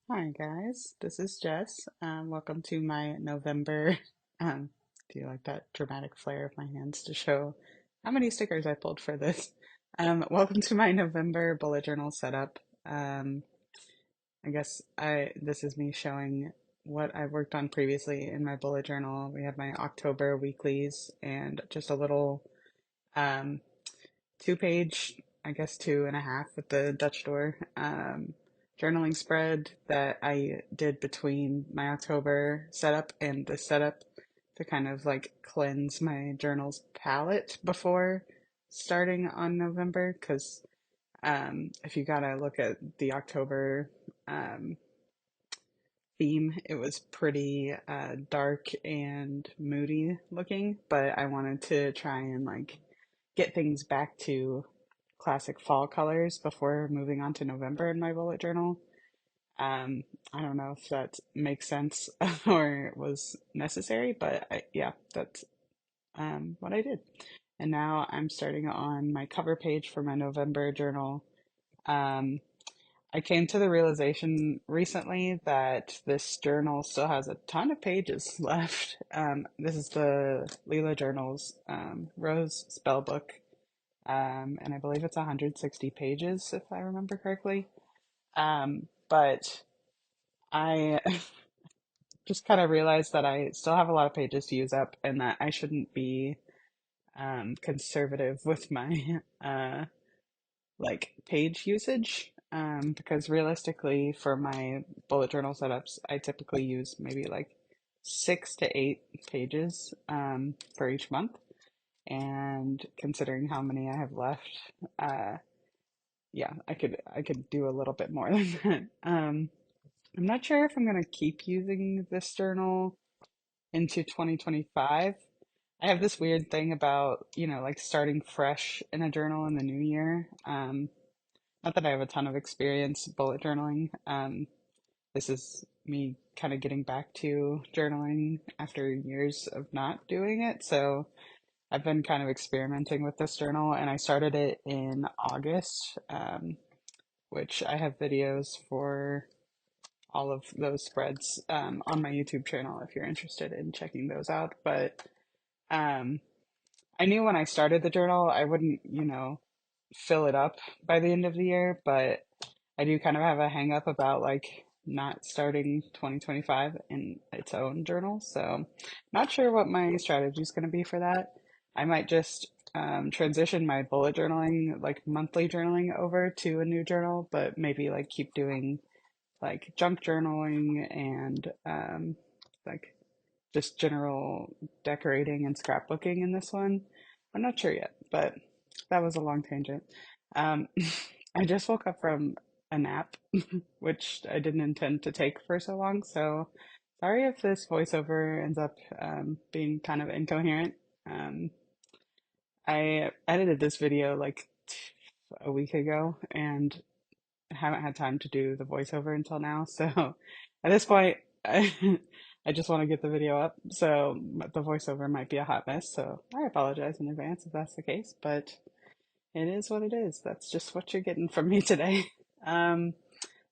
Hi guys, this is Jess. Welcome to my November. Um, do you like that dramatic flare of my hands to show how many stickers I pulled for this? Welcome to my November bullet journal setup. I guess this is me showing what I've worked on previously in my bullet journal. We have my October weeklies and just a little um, two-page, I guess two and a half with the Dutch door journaling spread that I did between my October setup and this setup to kind of like cleanse my journal's palette before starting on November. Because if you gotta look at the October um, theme, it was pretty dark and moody looking, but I wanted to try and like get things back to classic fall colors before moving on to November in my bullet journal. I don't know if that makes sense or was necessary, but yeah, that's what I did. And now I'm starting on my cover page for my November journal. Um, I came to the realization recently that this journal still has a ton of pages left. This is the Leela Journal's Rose Spellbook, and I believe it's 160 pages if I remember correctly. But I just kind of realized that I still have a lot of pages to use up and that I shouldn't be conservative with my like page usage. Because realistically, for my bullet journal setups, I typically use maybe like 6 to 8 pages for each month. And considering how many I have left, uh, yeah, I could do a little bit more than that. I'm not sure if I'm gonna keep using this journal into 2025. I have this weird thing about, like starting fresh in a journal in the new year. Not that I have a ton of experience bullet journaling. This is me kind of getting back to journaling after years of not doing it. So I've been kind of experimenting with this journal and I started it in August, which I have videos for all of those spreads on my YouTube channel if you're interested in checking those out. But um, I knew when I started the journal I wouldn't, fill it up by the end of the year, but I do kind of have a hang up about like not starting 2025 in its own journal. So, not sure what my strategy is going to be for that. I might just transition my bullet journaling, like monthly journaling, over to a new journal, but maybe like keep doing like junk journaling and like just general decorating and scrapbooking in this one. I'm not sure yet, but that was a long tangent. Um, I just woke up from a nap, which I didn't intend to take for so long. So sorry if this voiceover ends up being kind of incoherent. Um, I edited this video like a week ago and haven't had time to do the voiceover until now. So at this point, I just want to get the video up. So the voiceover might be a hot mess. So I apologize in advance if that's the case, but it is what it is. That's just what you're getting from me today. Um,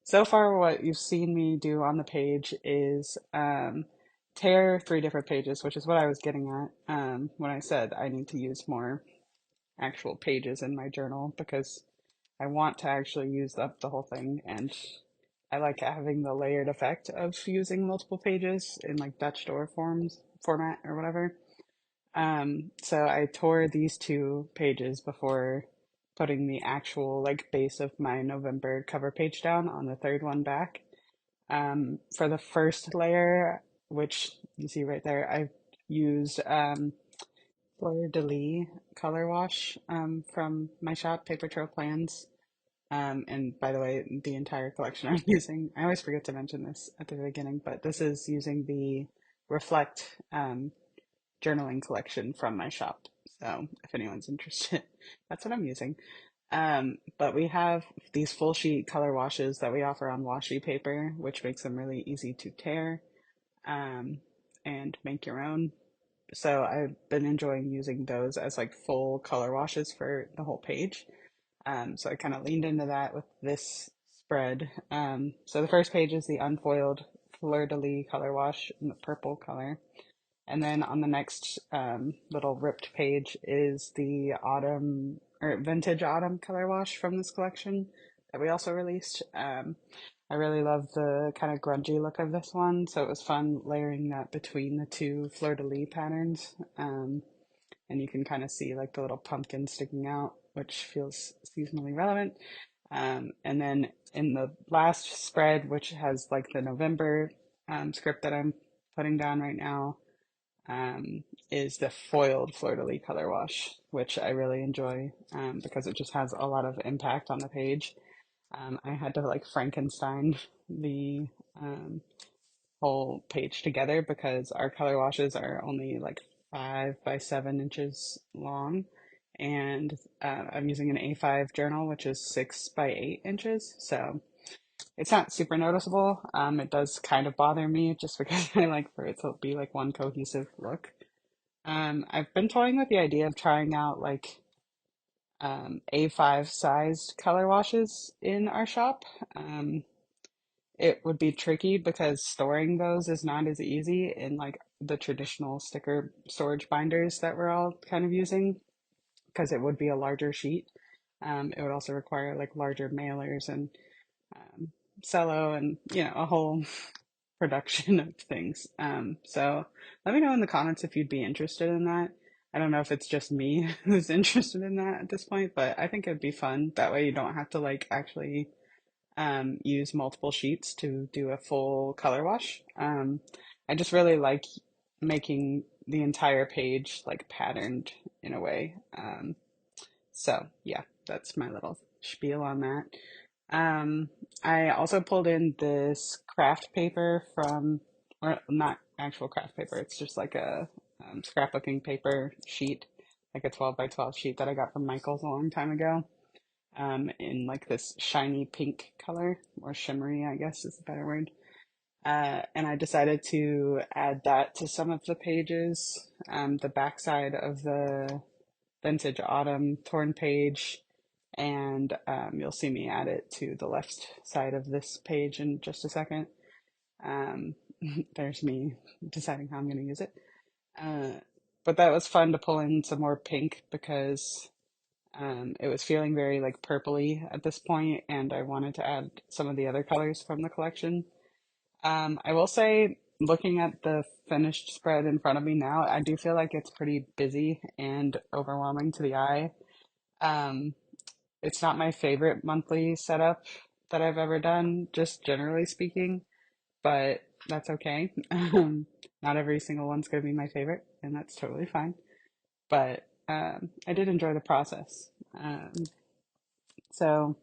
so far, what you've seen me do on the page is tear 3 different pages, which is what I was getting at when I said I need to use more actual pages in my journal because I want to actually use up the whole thing, and I like having the layered effect of using multiple pages in like Dutch door format or whatever. So I tore these 2 pages before putting the actual like base of my November cover page down on the third one back. For the first layer, which you see right there, I used Fleur de Lis color wash from my shop, Paper Trail Plans. And by the way, the entire collection I'm using, I always forget to mention this at the beginning, but this is using the Reflect journaling collection from my shop. So if anyone's interested, that's what I'm using. But we have these full sheet color washes that we offer on washi paper, which makes them really easy to tear um, and make your own. So I've been enjoying using those as like full color washes for the whole page. So I kind of leaned into that with this spread. So the first page is the unfoiled fleur-de-lis color wash in the purple color. And then on the next little ripped page is the autumn or vintage autumn color wash from this collection that we also released. I really love the kind of grungy look of this one, so it was fun layering that between the two fleur-de-lis patterns. And you can kind of see like the little pumpkin sticking out, which feels seasonally relevant. And then in the last spread, which has like the November script that I'm putting down right now, um, is the foiled fleur-de-lis color wash, which I really enjoy because it just has a lot of impact on the page. I had to like Frankenstein the um, whole page together because our color washes are only like 5 by 7 inches long, and I'm using an A5 journal, which is 6 by 8 inches. So it's not super noticeable. It does kind of bother me just because I like for it to be like one cohesive look. I've been toying with the idea of trying out like A5 sized color washes in our shop. Um, it would be tricky because storing those is not as easy in like the traditional sticker storage binders that we're all kind of using because it would be a larger sheet. It would also require like larger mailers and um, cello and a whole production of things. So let me know in the comments if you'd be interested in that. I don't know if it's just me who's interested in that at this point, but I think it'd be fun. That way you don't have to like actually use multiple sheets to do a full color wash. I just really like making the entire page like patterned in a way. So yeah, that's my little spiel on that. I also pulled in this craft paper from, or not actual craft paper, it's just like a scrapbooking paper sheet, like a 12 by 12 sheet that I got from Michael's a long time ago, in like this shiny pink color, or shimmery, I guess is a better word. And I decided to add that to some of the pages, the backside of the vintage autumn torn page, and you'll see me add it to the left side of this page in just a second. Um, there's me deciding how I'm going to use it. Uh, but that was fun to pull in some more pink because it was feeling very like purpley at this point, and I wanted to add some of the other colors from the collection. I will say, looking at the finished spread in front of me now, I do feel like it's pretty busy and overwhelming to the eye. Um, it's not my favorite monthly setup that I've ever done, just generally speaking, but that's okay. Not every single one's going to be my favorite, and that's totally fine. But I did enjoy the process. So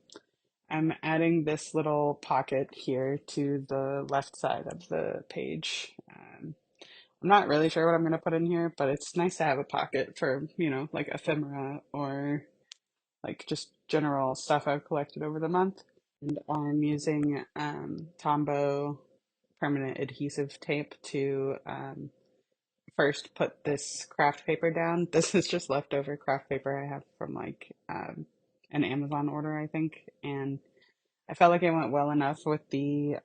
I'm adding this little pocket here to the left side of the page. I'm not really sure what I'm going to put in here, but it's nice to have a pocket for, like ephemera or like just general stuff I've collected over the month. And I'm using Tombow permanent adhesive tape to first put this craft paper down. This is just leftover craft paper I have from like an Amazon order, I think. And I felt like it went well enough with the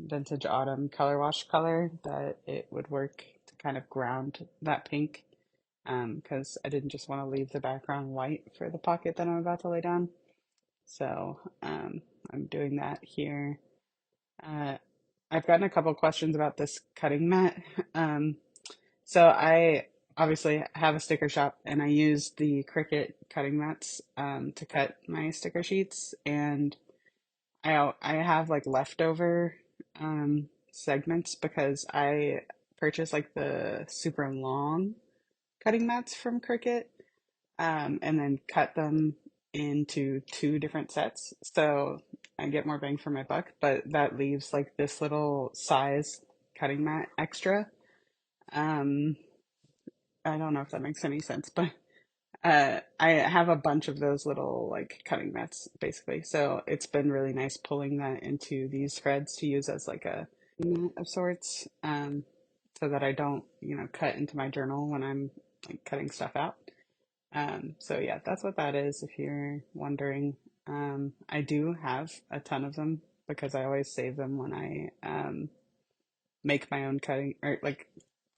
vintage autumn color wash color that it would work to kind of ground that pink, because I didn't just want to leave the background white for the pocket that I'm about to lay down. So I'm doing that here. Uh, I've gotten a couple questions about this cutting mat. Um, so I obviously have a sticker shop and I use the Cricut cutting mats to cut my sticker sheets, and I have like leftover segments because I purchased like the super long cutting mats from Cricut, and then cut them into two different sets. So I get more bang for my buck, but that leaves like this little size cutting mat extra. Um, I don't know if that makes any sense, but I have a bunch of those little like cutting mats basically. So it's been really nice pulling that into these threads to use as like a mat of sorts, so that I don't, cut into my journal when I'm like cutting stuff out. So yeah, that's what that is if you're wondering. I do have a ton of them because I always save them when I make my own cutting or like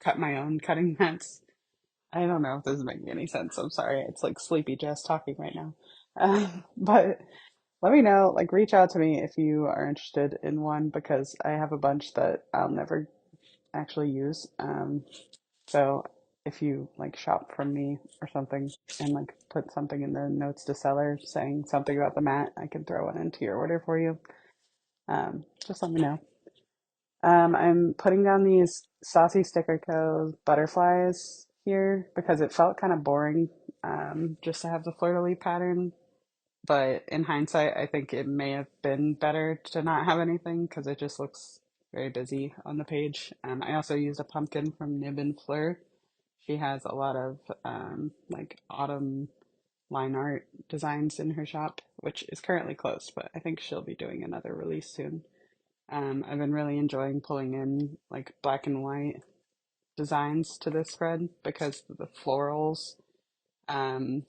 cut my own cutting mats. I don't know if this is making any sense. I'm sorry. It's like sleepy Jess talking right now. But let me know, like reach out to me if you are interested in one because I have a bunch that I'll never actually use. So if you like shop from me or something and like put something in the notes to seller saying something about the mat, I can throw it into your order for you. Just let me know. I'm putting down these Saucy Sticker Co. butterflies here because it felt kind of boring just to have the fleur-de-lis pattern. But in hindsight, I think it may have been better to not have anything because it just looks very busy on the page. I also used a pumpkin from Nib and Fleur. She has a lot of like autumn line art designs in her shop, which is currently closed, but I think she'll be doing another release soon. I've been really enjoying pulling in like black and white designs to this spread because the florals um,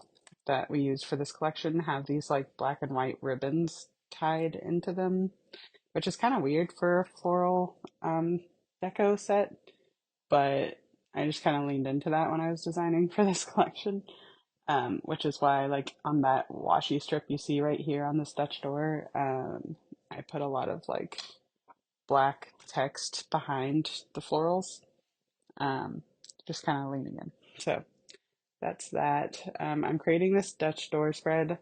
that we use for this collection have these like black and white ribbons tied into them, which is kind of weird for a floral deco set, but I just kind of leaned into that when I was designing for this collection. Which is why, like on that washi strip you see right here on this Dutch door, I put a lot of like black text behind the florals, um, just kind of leaning in. So that's that. I'm creating this Dutch door spread.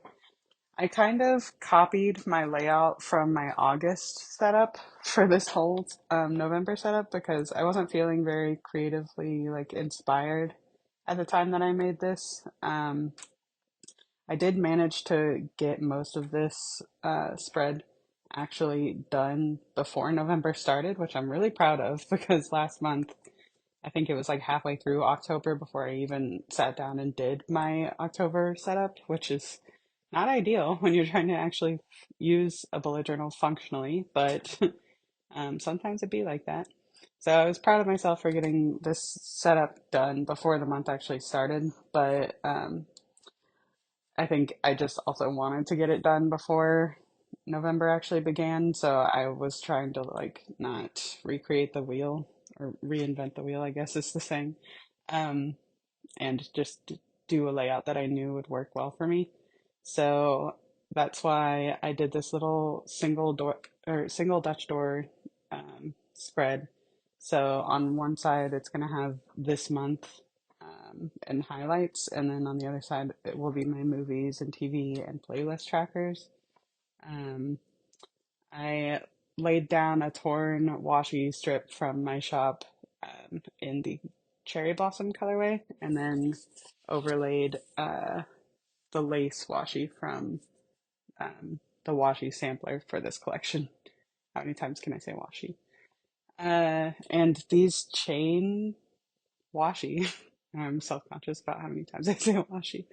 I kind of copied my layout from my August setup for this whole November setup because I wasn't feeling very creatively like inspired at the time that I made this. I did manage to get most of this spread actually done before November started, which I'm really proud of because last month I think it was like halfway through October before I even sat down and did my October setup, which is not ideal when you're trying to actually use a bullet journal functionally, but sometimes it be like that. So I was proud of myself for getting this setup done before the month actually started, but I think I just also wanted to get it done before November actually began, so I was trying to like not recreate the wheel or reinvent the wheel, I guess is the saying, um, and just do a layout that I knew would work well for me. So that's why I did this little single door or single Dutch door spread. So on one side, it's going to have this month and highlights, and then on the other side, it will be my movies and TV and playlist trackers. Um, I laid down a torn washi strip from my shop in the cherry blossom colorway, and then overlaid the lace washi from the washi sampler for this collection. How many times can I say washi? And these chain washi. I'm self-conscious about how many times I say washi.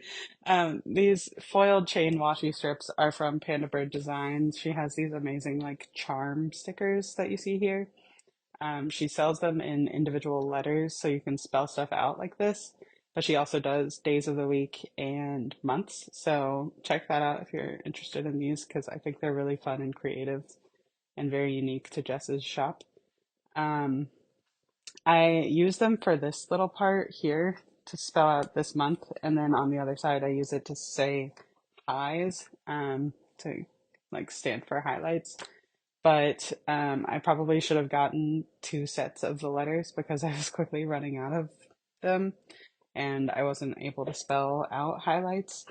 These foiled chain washi strips are from Panda Bird Designs. She has these amazing like charm stickers that you see here. She sells them in individual letters so you can spell stuff out like this, but she also does days of the week and months. So check that out if you're interested in these because I think they're really fun and creative and very unique to Jess's shop. Um, I use them for this little part here to spell out this month, and then on the other side, I use it to say highs, to like stand for highlights. But I probably should have gotten two sets of the letters because I was quickly running out of them, and I wasn't able to spell out highlights,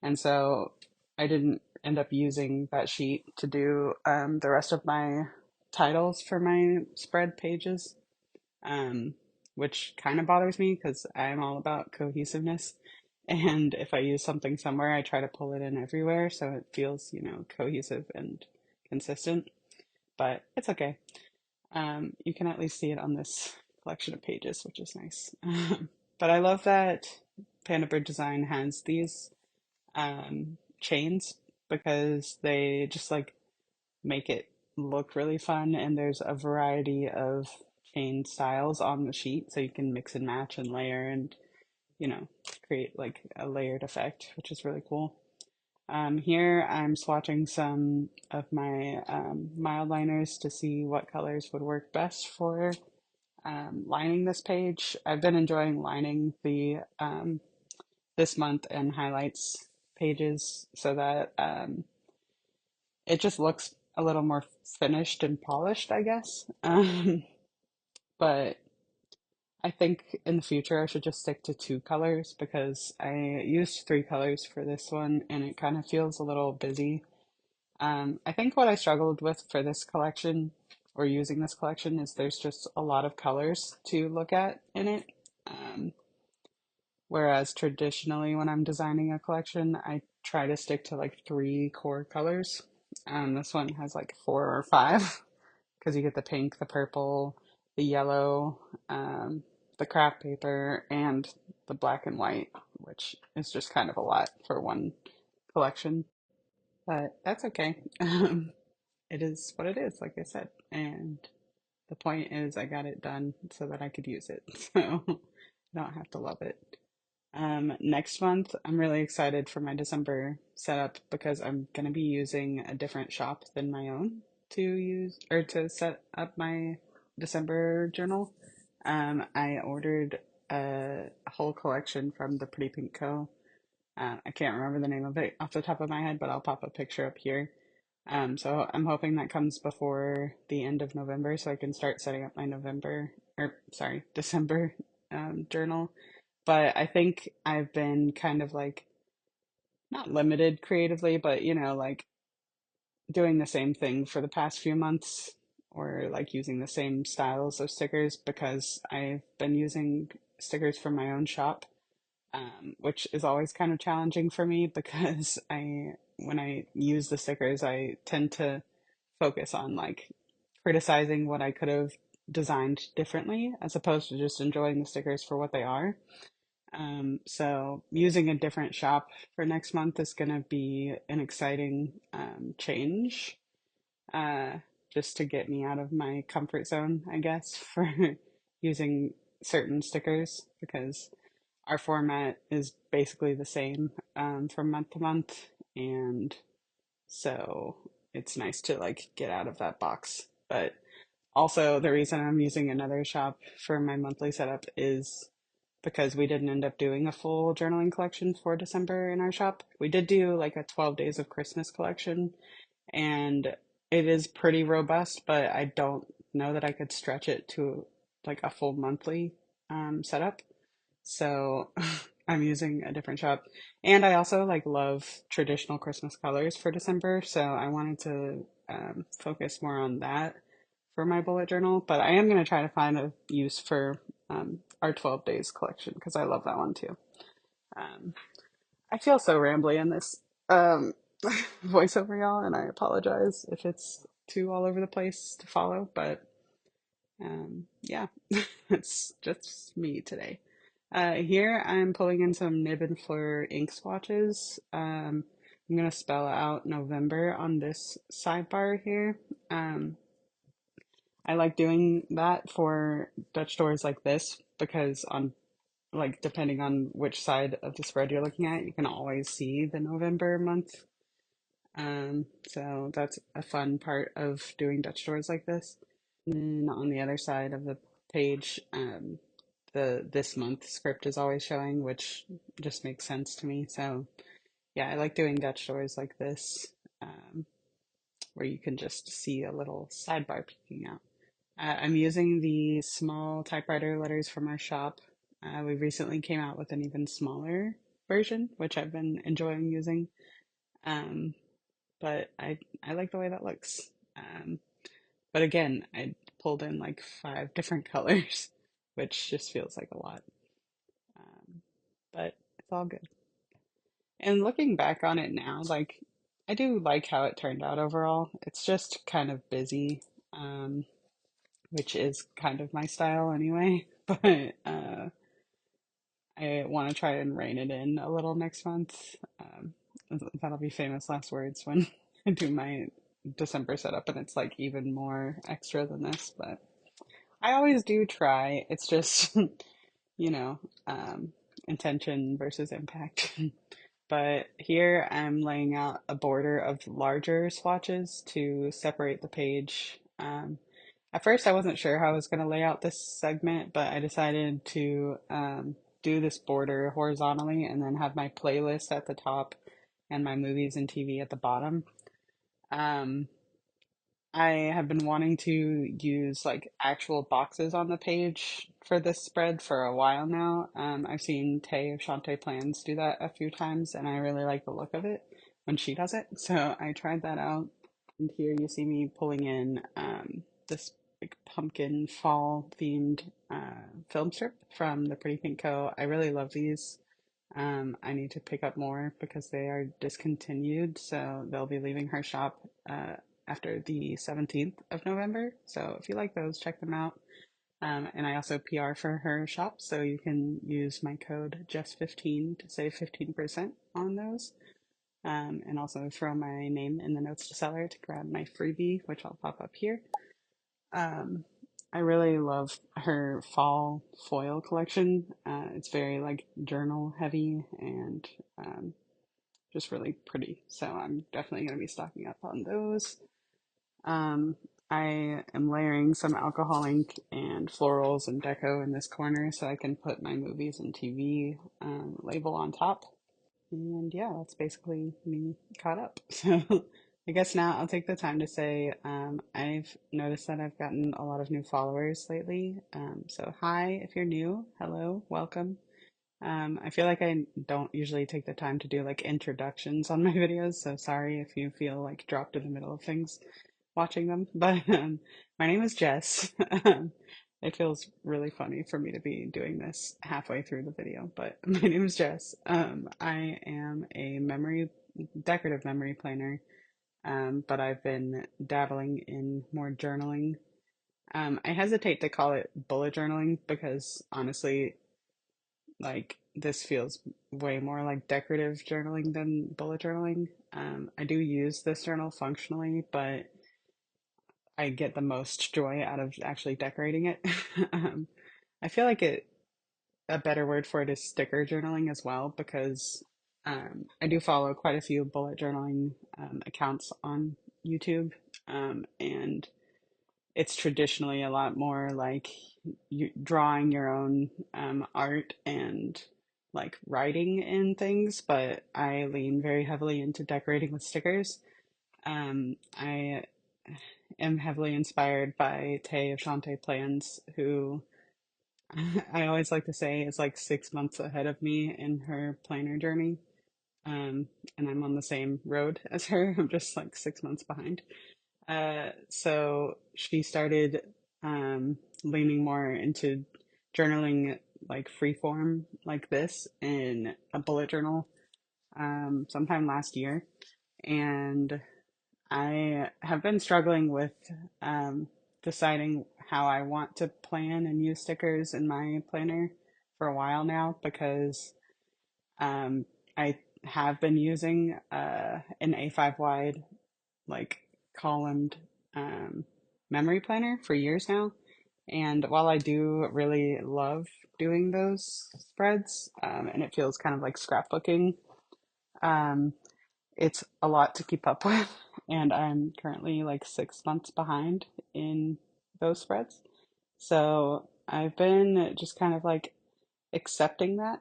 and so I didn't end up using that sheet to do the rest of my titles for my spread pages, um, which kind of bothers me because I'm all about cohesiveness. And if I use something somewhere, I try to pull it in everywhere so it feels, cohesive and consistent. But it's okay. You can at least see it on this collection of pages, which is nice. But I love that Panda Bird Design has these chains because they just like make it look really fun, and there's a variety of chain styles on the sheet so you can mix and match and layer and you know create like a layered effect, which is really cool. Here I'm swatching some of my mild liners to see what colors would work best for lining this page. I've been enjoying lining the this month and highlights pages so that it just looks a little more finished and polished, I guess. But I think in the future I should just stick to two colors because I used three colors for this one and it kind of feels a little busy. I think what I struggled with for this collection or using this collection is there's just a lot of colors to look at in it. Um, Whereas traditionally when I'm designing a collection, I try to stick to like three core colors. This one has like four or five because you get the pink, the purple, the yellow, the craft paper, and the black and white, which is just kind of a lot for one collection. But that's okay. It is what it is, like I said. And the point is, I got it done so that I could use it. So I don't have to love it. Next month, I'm really excited for my December setup because I'm going to be using a different shop than my own to use or to set up my December journal. I ordered a whole collection from the Pretty Pink Co. I can't remember the name of it off the top of my head, but I'll pop a picture up here. So I'm hoping that comes before the end of November so I can start setting up my December journal. But I think I've been kind of like not limited creatively, but like doing the same thing for the past few months or like using the same styles of stickers because I've been using stickers from my own shop, which is always kind of challenging for me because when I use the stickers, I tend to focus on like criticizing what I could have designed differently as opposed to just enjoying the stickers for what they are. So using a different shop for next month is going to be an exciting change, uh, just to get me out of my comfort zone, I guess, for using certain stickers because our format is basically the same from month to month, and so it's nice to like get out of that box. But also, the reason I'm using another shop for my monthly setup is because we didn't end up doing a full journaling collection for December in our shop. We did do like a 12 days of Christmas collection, and it is pretty robust, but I don't know that I could stretch it to like a full monthly setup. So I'm using a different shop. And I also like love traditional Christmas colors for December, so I wanted to focus more on that for my bullet journal, but I am going to try to find a use for our 12 days collection because I love that one too. Um, I feel so rambly in this um, voiceover, y'all, and I apologize if it's too all over the place to follow, but yeah, it's just me today. Here I'm pulling in some Nib and Fleur ink swatches. I'm going to spell out November on this sidebar here. Um, I like doing that for Dutch doors like this because on like depending on which side of the spread you're looking at, you can always see the November month. So that's a fun part of doing Dutch doors like this. And then on the other side of the page, the this month script is always showing, which just makes sense to me. So yeah, I like doing Dutch doors like this, um, where you can just see a little sidebar peeking out. I'm using the small typewriter letters from our shop. We recently came out with an even smaller version, which I've been enjoying using. Um, but I like the way that looks. But again, I pulled in like five different colors, which just feels like a lot. Um, but it's all good. And looking back on it now, like I do like how it turned out overall. It's just kind of busy. Which is kind of my style anyway. But I want to try and rein it in a little next month. That'll be famous last words when I do my December setup, and it's like even more extra than this. But I always do try. It's just, you know, um, intention versus impact. but here I'm laying out a border of larger swatches to separate the page. At first, I wasn't sure how I was going to lay out this segment, but I decided to do this border horizontally and then have my playlist at the top and my movies and TV at the bottom. Um, I have been wanting to use like actual boxes on the page for this spread for a while now. I've seen Tay of Shantae Plans do that a few times, and I really like the look of it when she does it. So I tried that out. And here you see me pulling in this like pumpkin fall themed film strip from the Pretty Pink Co. I really love these. I need to pick up more because they are discontinued, so they'll be leaving her shop after the 17th of November. So if you like those, check them out. And I also PR for her shop, so you can use my code JESS15 to save 15% on those. And also throw my name in the notes to seller to grab my freebie, which I'll pop up here. Um, I really love her fall foil collection. It's very like journal heavy and just really pretty. So I'm definitely going to be stocking up on those. Um, I am layering some alcohol ink and florals and deco in this corner so I can put my movies and TV label on top. And yeah, that's basically me caught up. So I guess now I'll take the time to say I've noticed that I've gotten a lot of new followers lately. So hi, if you're new, hello, welcome. I feel like I don't usually take the time to do like introductions on my videos, so sorry if you feel like dropped in the middle of things watching them. But my name is Jess. It feels really funny for me to be doing this halfway through the video, but my name is Jess. I am a decorative memory planner, but I've been dabbling in more journaling. I hesitate to call it bullet journaling because honestly, like this feels way more like decorative journaling than bullet journaling. I do use this journal functionally, but I get the most joy out of actually decorating it. um, I feel like a better word for it is sticker journaling as well because I do follow quite a few bullet journaling accounts on YouTube, and it's traditionally a lot more like you drawing your own art and like writing in things, but I lean very heavily into decorating with stickers. I am heavily inspired by Tay of Shantae Plans, who I always like to say is like 6 months ahead of me in her planner journey. Um, and I'm on the same road as her. I'm just like 6 months behind. So she started leaning more into journaling like free form like this in a bullet journal sometime last year. And I have been struggling with um, deciding how I want to plan and use stickers in my planner for a while now because um, I have been using an A5 wide, like columned um, memory planner for years now. And while I do really love doing those spreads, and it feels kind of like scrapbooking, um, it's a lot to keep up with, and I'm currently like 6 months behind in those spreads. So I've been just kind of like accepting that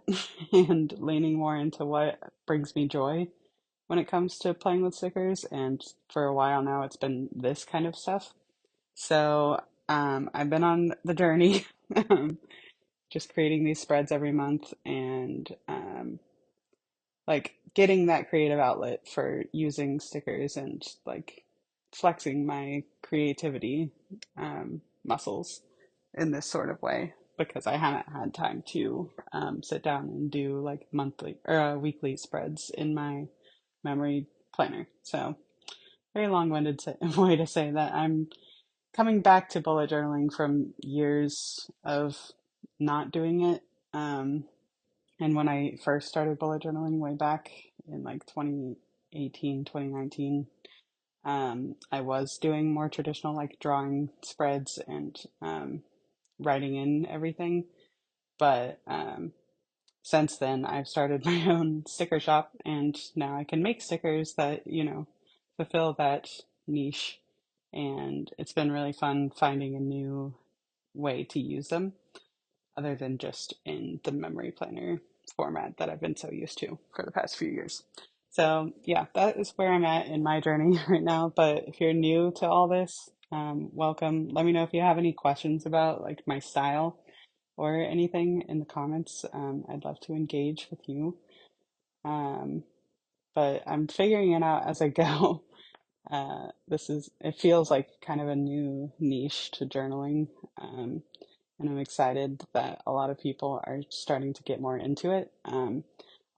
and leaning more into what brings me joy when it comes to playing with stickers. And for a while now, it's been this kind of stuff. So I've been on the journey, just creating these spreads every month and like getting that creative outlet for using stickers and like flexing my creativity muscles in this sort of way because I haven't had time to sit down and do like monthly or weekly spreads in my memory planner. So very long-winded way to say that I'm coming back to bullet journaling from years of not doing it. And when I first started bullet journaling way back in like 2018, 2019, I was doing more traditional like drawing spreads and writing in everything. But since then, I've started my own sticker shop, and now I can make stickers that, fulfill that niche. And it's been really fun finding a new way to use them other than just in the memory planner format that I've been so used to for the past few years. So, yeah, that is where I'm at in my journey right now. But if you're new to all this, welcome. Let me know if you have any questions about like my style or anything in the comments. I'd love to engage with you. Um, but I'm figuring it out as I go. It feels like kind of a new niche to journaling. Um, and I'm excited that a lot of people are starting to get more into it.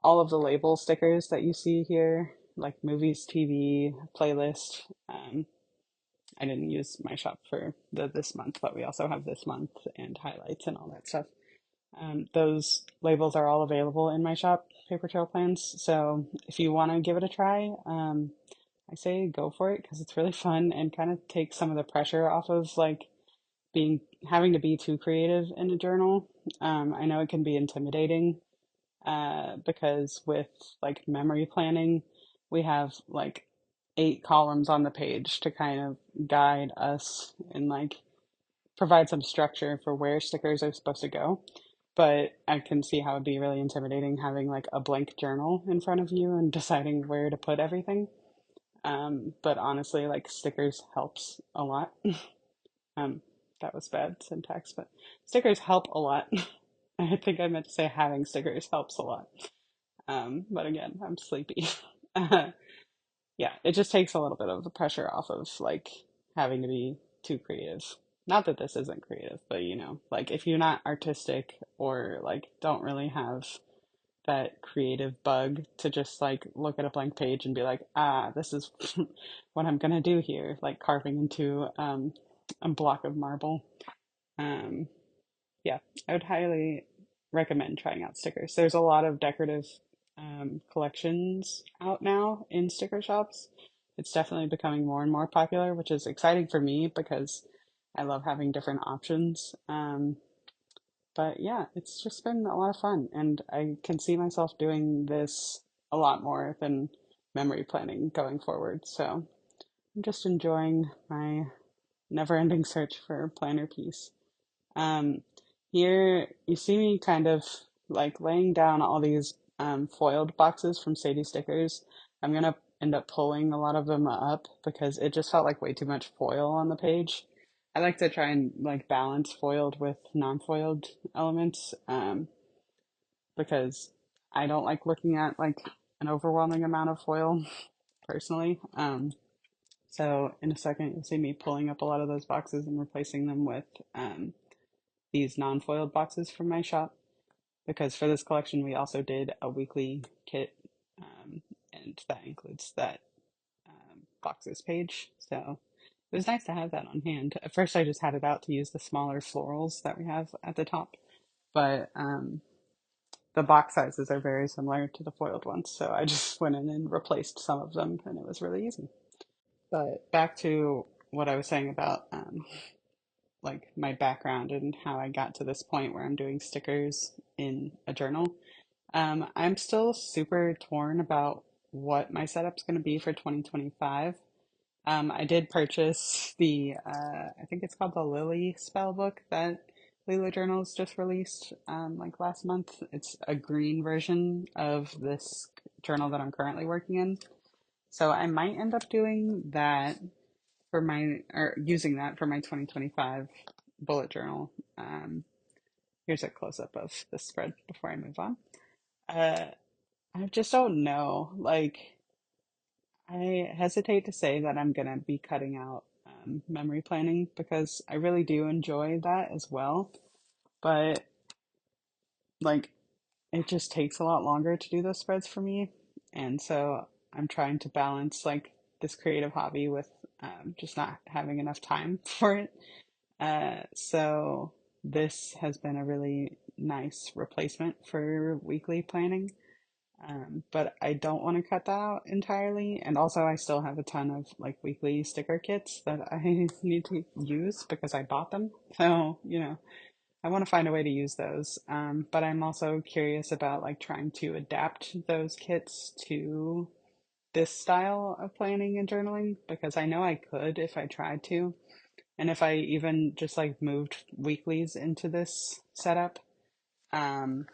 All of the label stickers that you see here, like movies, TV, playlist, I didn't use my shop for this month, but we also have this month and highlights and all that stuff. Those labels are all available in my shop, Paper Trail Plans. So if you want to give it a try, I say go for it because it's really fun and kind of takes some of the pressure off of like being having to be too creative in a journal. I know it can be intimidating because with like memory planning, we have like 8 columns on the page to kind of guide us and like provide some structure for where stickers are supposed to go. But I can see how it'd be really intimidating having like a blank journal in front of you and deciding where to put everything. But honestly, like stickers helps a lot. Um, that was bad syntax, but stickers help a lot. I think I meant to say having stickers helps a lot. But again, I'm sleepy. Yeah, it just takes a little bit of the pressure off of like having to be too creative. Not that this isn't creative, but like if you're not artistic or like don't really have that creative bug to just like look at a blank page and be like, this is what I'm gonna do here, like carving into a block of marble. Um, yeah, I would highly recommend trying out stickers. There's a lot of decorative collections out now in sticker shops. It's definitely becoming more and more popular, which is exciting for me because I love having different options. But yeah, it's just been a lot of fun, and I can see myself doing this a lot more than memory planning going forward. So I'm just enjoying my never-ending search for a planner piece. Um, Here you see me kind of like laying down all these foiled boxes from Sadie Stickers. I'm gonna end up pulling a lot of them up because it just felt like way too much foil on the page. I like to try and like balance foiled with non-foiled elements because I don't like looking at like an overwhelming amount of foil personally. So in a second you'll see me pulling up a lot of those boxes and replacing them with um, these non-foiled boxes from my shop because for this collection we also did a weekly kit and that includes that boxes page. So it was nice to have that on hand. At first I just had it out to use the smaller florals that we have at the top, but the box sizes are very similar to the foiled ones, so I just went in and replaced some of them and it was really easy. But back to what I was saying about like my background and how I got to this point where I'm doing stickers in a journal. I'm still super torn about what my setup's going to be for 2025. I did purchase I think it's called the Lily spell book that Lila Journals just released like last month. It's a green version of this journal that I'm currently working in. So I might end up doing that or using that for my 2025 bullet journal. Here's a close up of the spread before I move on. Uh, I just don't know. Like, I hesitate to say that I'm gonna be cutting out memory planning because I really do enjoy that as well. But like, it just takes a lot longer to do those spreads for me, and so I'm trying to balance like this creative hobby with just not having enough time for it. So this has been a really nice replacement for weekly planning. But I don't want to cut that out entirely. And also, I still have a ton of like weekly sticker kits that I need to use because I bought them. So, I want to find a way to use those. But I'm also curious about like trying to adapt those kits to this style of planning and journaling because I know I could if I tried to. And if I even just like moved weeklies into this setup, um,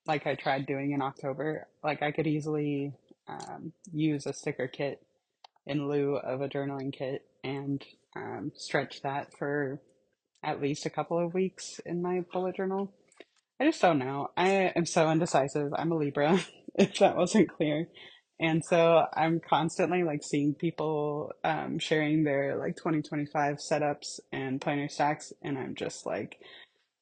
like I tried doing in October, like I could easily use a sticker kit in lieu of a journaling kit and stretch that for at least a couple of weeks in my bullet journal. I just don't know. I am so indecisive. I'm a Libra, if that wasn't clear. And so I'm constantly like seeing people sharing their like 2025 setups and planner stacks, and I'm just like,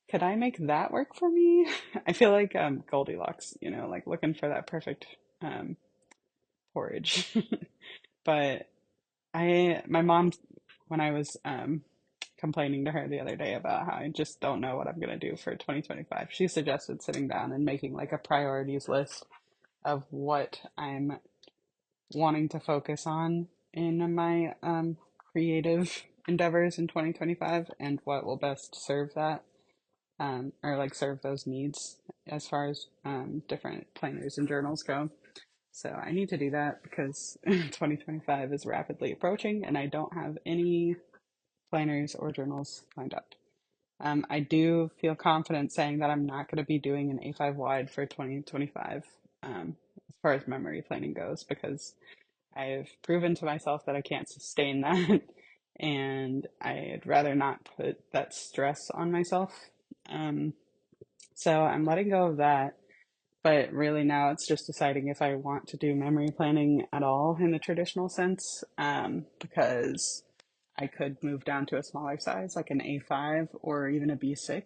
could I make that work for me? I feel like Goldilocks, like looking for that perfect um, porridge. But my mom, when I was complaining to her the other day about how I just don't know what I'm going to do for 2025, she suggested sitting down and making like a priorities list of what I'm wanting to focus on in my creative endeavors in 2025 and what will best serve that or like serve those needs as far as different planners and journals go. So I need to do that because 2025 is rapidly approaching and I don't have any planners or journals lined up. I do feel confident saying that I'm not going to be doing an A5 wide for 2025 as far as memory planning goes because I've proven to myself that I can't sustain that and I'd rather not put that stress on myself. Um, so I'm letting go of that. But really now it's just deciding if I want to do memory planning at all in the traditional sense, because I could move down to a smaller size, like an A5 or even a B6.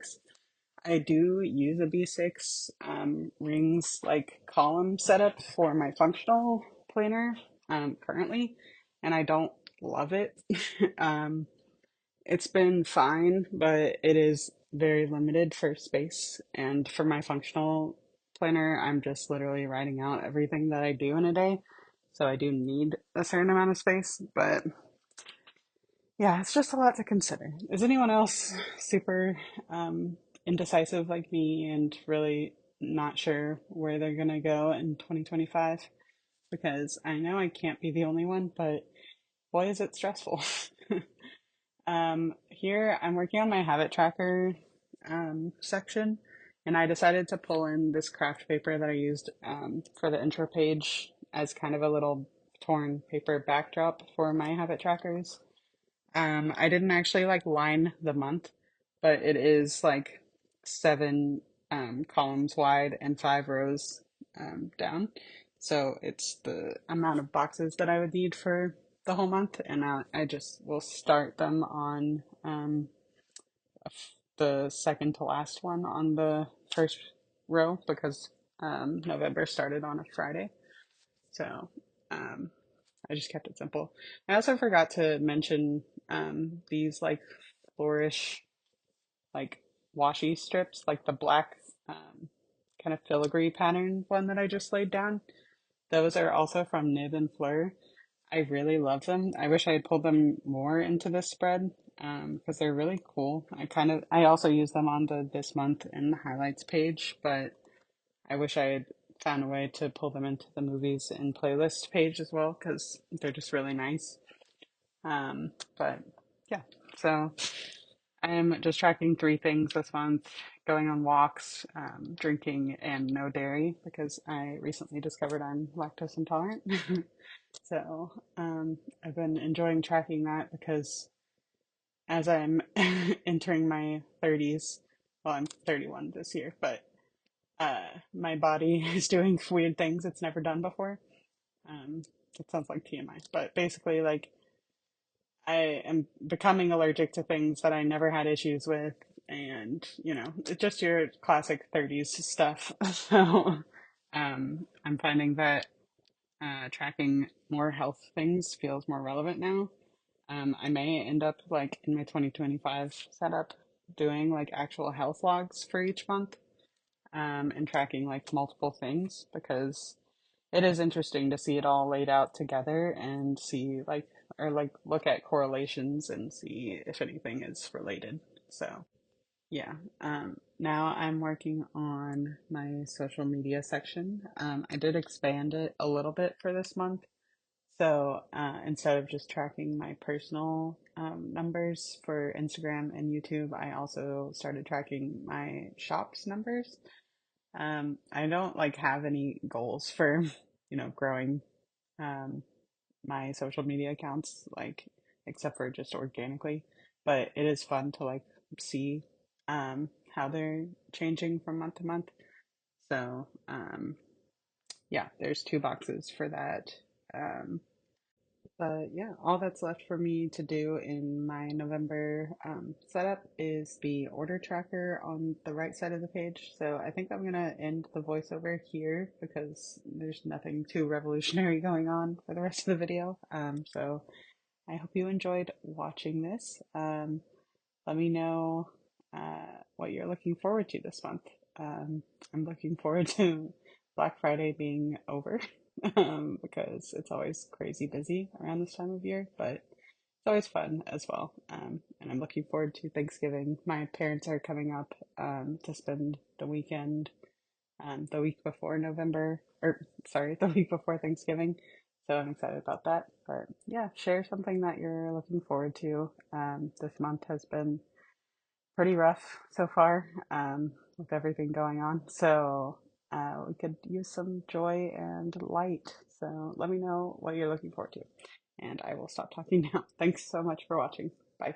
I do use a B6 rings like column setup for my functional planner currently, and I don't love it. um, it's been fine, but it is very limited for space. And for my functional planner, I'm just literally writing out everything that I do in a day. So I do need a certain amount of space, but yeah, it's just a lot to consider. Is anyone else super indecisive like me and really not sure where they're gonna go in 2025? Because I know I can't be the only one, but boy, is it stressful. Here I'm working on my habit tracker section, and I decided to pull in this craft paper that I used for the intro page as kind of a little torn paper backdrop for my habit trackers. I didn't actually like line the month, but it is like seven columns wide and 5 rows down. So it's the amount of boxes that I would need for the whole month, and I just will start them on the second to last one on the first row because November started on a Friday. So um, I just kept it simple. I also forgot to mention these like flourish, like washi strips, like the black kind of filigree pattern one that I just laid down. Those are also from Nib and Fleur. I really love them. I wish I had pulled them more into this spread because they're really cool. I also use them on the this month in the highlights page, but I wish I had found a way to pull them into the movies and playlist page as well because they're just really nice. But yeah, so I'm just tracking 3 things this month: going on walks, drinking, and no dairy because I recently discovered I'm lactose intolerant. So I've been enjoying tracking that because as I'm entering my 30s, well, I'm 31 this year, but my body is doing weird things it's never done before. Um, it sounds like TMI, but basically, like, I am becoming allergic to things that I never had issues with, and it's just your classic 30s stuff. So, I'm finding that tracking more health things feels more relevant now. I may end up like in my 2025 setup doing like actual health logs for each month, and tracking like multiple things because it is interesting to see it all laid out together and see like or like look at correlations and see if anything is related. So Yeah. Now I'm working on my social media section. I did expand it a little bit for this month. So instead of just tracking my personal numbers for Instagram and YouTube, I also started tracking my shop's numbers. I don't like have any goals for, growing um, my social media accounts, like except for just organically. But it is fun to like see how they're changing from month to month. So yeah, there's two boxes for that. Um, but yeah, all that's left for me to do in my November setup is the order tracker on the right side of the page. So I think I'm gonna end the voiceover here because there's nothing too revolutionary going on for the rest of the video. So I hope you enjoyed watching this. Let me know what you're looking forward to this month. I'm looking forward to Black Friday being over because it's always crazy busy around this time of year, but it's always fun as well. And I'm looking forward to Thanksgiving. My parents are coming up to spend the weekend the week before November, or sorry, the week before Thanksgiving. So I'm excited about that. But yeah, share something that you're looking forward to. This month has been pretty rough so far with everything going on. So we could use some joy and light. So let me know what you're looking forward to. And I will stop talking now. Thanks so much for watching. Bye.